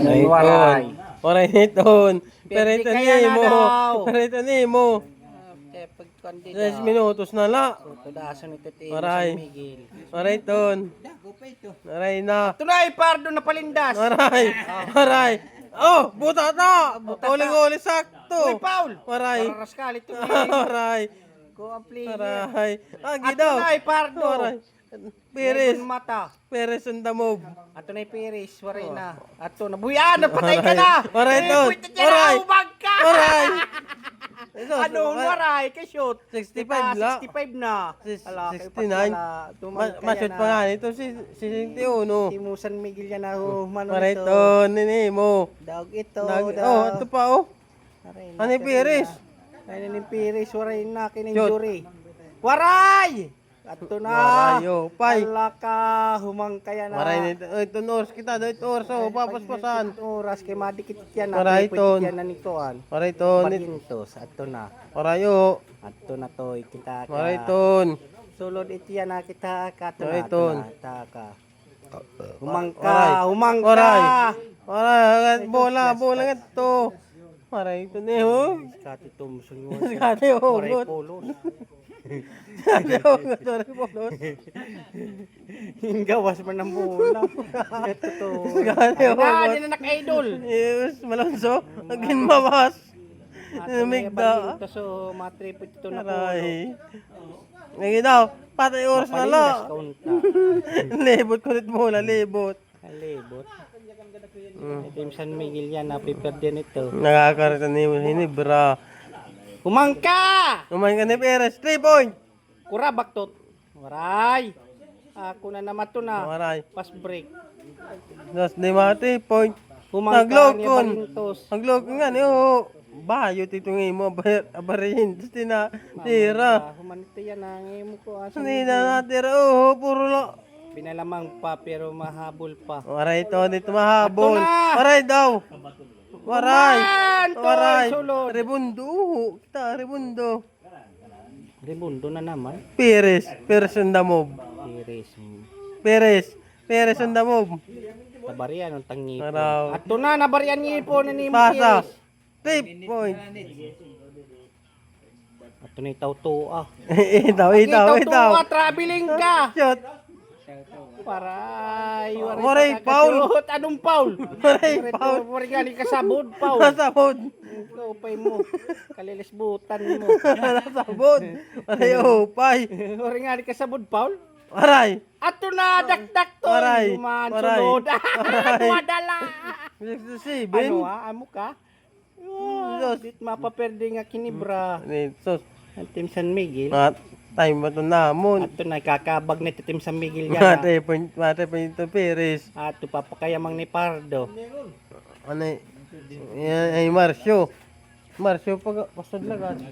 Anong waray? Waray niton. Pero Pwede ito kaya ni na mo. daw. Pero ito ni mo. Kaya pagkandi 6 minutos na la. Tudasan ito Waray. San Miguel. Waray ton. Waray na. Ito na, pardo na palindas. Waray. Waray. Oh, buta na. Uling-uli sakto. Uy, Paul. Waray. Para raskal ito. Waray. Go ang player. Waray. Ato daw. na, pardo. Waray. Piris. Meron mata. Piris on the move. Ato na, Piris. Waray na. Ato na. Buyan, napatay ka na. Waray ton. Waray. Ubag ka. Waray. Anong waray? Ka-shoot. 65 la. 65 na. Ala, kayo 69. pagkala. Mashoot pa nga nito si 61. Timo San Miguel yan na humano Waray ito. ton. Nini mo. Dog ito. Oh, ito pa oh. Waray na, Ano yung Piris? Ay na ni Piris. Waray na. Shoot. Kininjury. Waray! Ato na. Waray, oh, pay. Ala ka. Humangkaya na. Waray nito. Ito oras kita. Ito oras oh. Papaspasan. Oras kay madikit yan. Waray ton. Yan na ni Kuan. Waray ton. Parintos. Ato na. Waray oh. Ato na to. Kita ka. Waray ton. Sulod iti yan na kita ka. Ato na. Waray Ato ton. na. Taka. Humangka. Waray. Humangka. Waray. Waray. Bola nga ito. Waray ito ni oh. Kati Thompson mo. Kati oh. Waray polos. Kati oh. Waray polos. Gawas man ng bola. Ito to. Kati oh. Ah, di na nak-idol. Yes, Malonzo. Agin mawas. Migda. Ito so matripot ito na Aray. Ngayon daw, patay oras na la. Libot kulit mo na, libot. Libot. Team San Miguel yan, napiper din ito. Nakakarita ni Hinibra. Humangka! Kumain ka ni Perez, 3 point. Kura baktot. Waray. Ako na naman to na. Maray. Pass break. Das di mati, point. Humangka niya Naglokon. Balintos. Naglokon nga ni oh. Bayo tito ngayon mo, abarin. Tapos tinatira. Humanito yan, nangin mo ko. Hindi na natira, oh, puro la. Pinalamang pa pero mahabol pa. Waray to, dito mahabol. Ato na! Waray daw. Waray. Kuman! Tol, Waray. sulod. Rebundo. Kita, rebundo. Ribundo na naman. Perez. Perez on the move. Iris. Perez. Perez on the move. Nabarian ang tangipo. Araw. Ato na, nabarian niyo po na ni Pasa. Iris. 3 point. Ato na itaw to ah. Itaw. Traveling ka. Shot. Paray. Waray, foul. Anong foul? Waray, foul. Waray galing ka sabod, foul. Nasabod. Upay mo. Kalilisbutan mo. Nasabod. Waray, upay. Waray galing ka sabod, foul. Waray. Ato na, dakdak to. Waray. Human, Waray. sunod. Waray. Madala. 67. Ano amo ka? Dit mapaperde nga kinibra. Ito. Ang Team San Miguel. Time ba ito namon? Ato na, kakabag na ito Team San Miguel yan. Mate point ito Perez. Ato papakayamang ni Pardo. Ano ay Marcio. Marcio pag pasod lagat.